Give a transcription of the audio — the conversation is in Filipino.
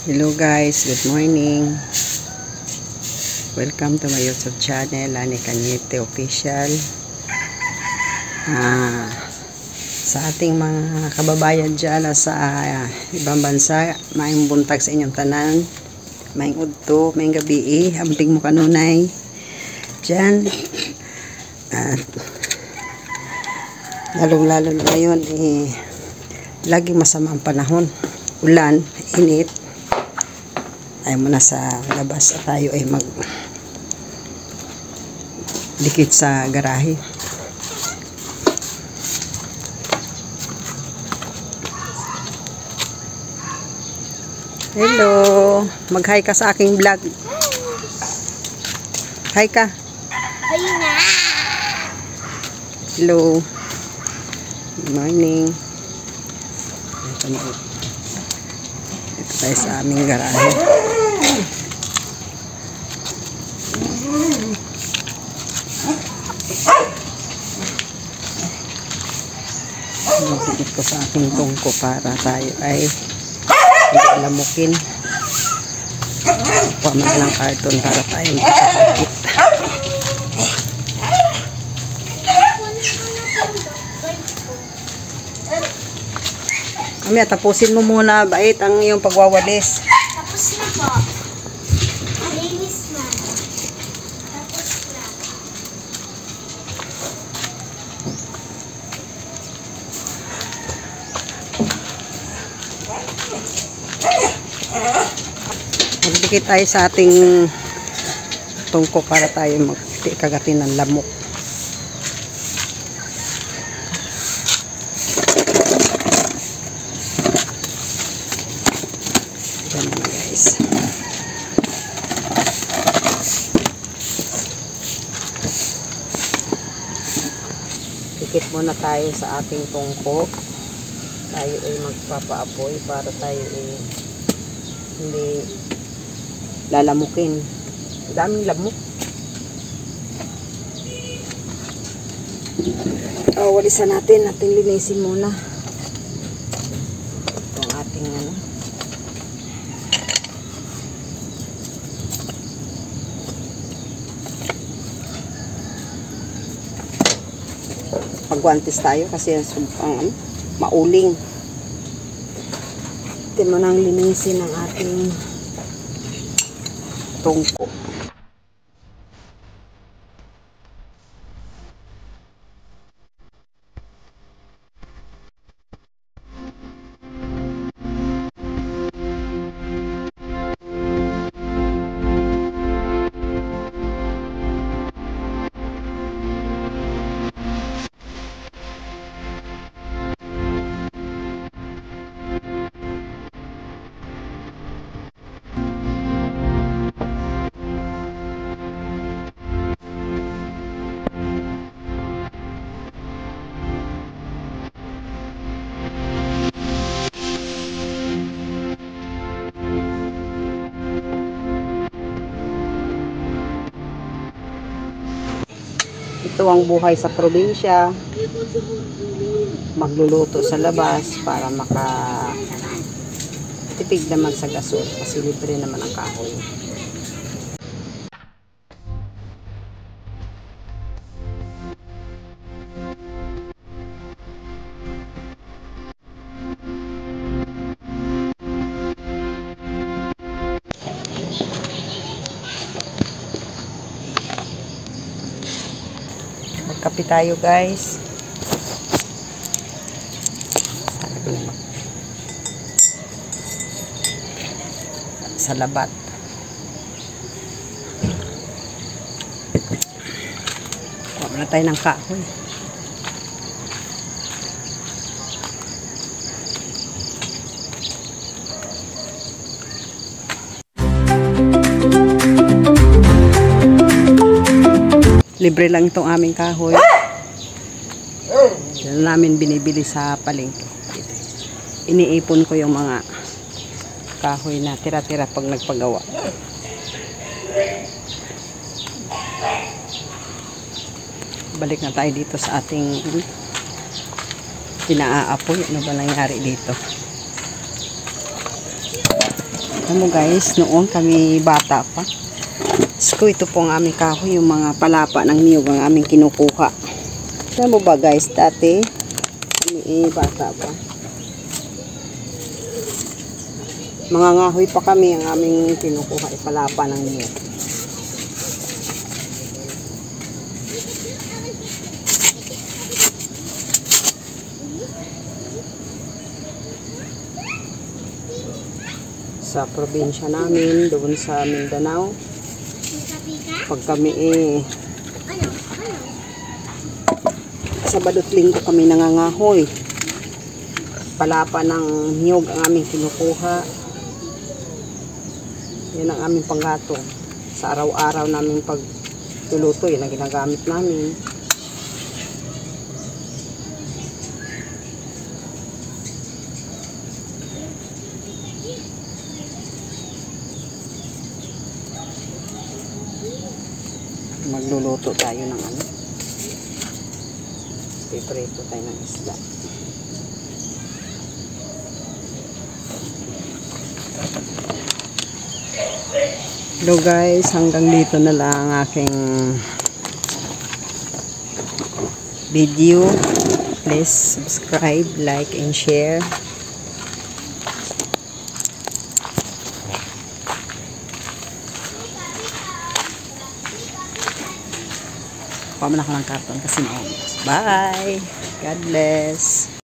Hello guys, good morning. Welcome to my YouTube channel, Lani Cañete Official. Sa ating mga kababayan dyan sa ibang bansa, maayong buntag sa inyong tanan, maayong udto, maayong gabi, amting mo kanunay dyan. Lalong-lalo na ngayon, laging masama ang panahon, ulan, init. Tayo muna sa labas at tayo ay mag dikit sa garahe. Hello, mag-hi ka sa aking vlog. Hi ka. Hi na. Hello. Good morning. Ito tayo sa aming garahe. Dikit ko sa aking tungko para tayo ay hindi alamukin. Paman ng karton para tayo makakakit. Kami, tapusin mo muna, bait ang iyong pagwawalis. Tapos na po. Linis na. Tapos na. Magdikit tayo sa ating tungko para tayo magkagatin ng lamok. Yan na guys. Dikit muna tayo sa ating tungko. Tayo ay magpapaapoy para tayo ay hindi lalamukin. Daming lamok. Walisan natin linisin muna. Itong ating pagwantis tayo kasi ang mauling. Ito mo nang linisin ang ating tungko. Ito ang buhay sa probinsya. Magluluto sa labas para makatipid naman sa gasol kasi libre naman ang kahoy. Kape tayo guys. Sa labat. Kuha na tayo ng kahoy. Libre lang itong aming kahoy. Yan namin binibili sa palengke. Iniipon ko yung mga kahoy na tira-tira pag nagpagawa. Balik na tayo dito sa ating pinaapoy. Ano ba nangyari dito? Alam mo guys, noon kami bata pa. Sko, ito po ang aming kahoy, yung mga palapa ng niyog ang aming kinukuha. Alam mo ba guys, dati kami bata pa. Mga ngahoy pa kami ang aming kinukuha, palapa ng niyog. Sa probinsya namin, doon sa Mindanao, pag kami Sabado at Linggo kami nangangahoy, palapa ng niyog ang aming kinukuha. Yan ang aming panggatong sa araw-araw namin pagluluto, yun ang ginagamit namin. Magluluto tayo ng piprito tayo ng isda. Hello guys, hanggang dito na lang ang aking video. Please subscribe, like, and share. Pamana ko ng karton kasi maubos. Bye! God bless!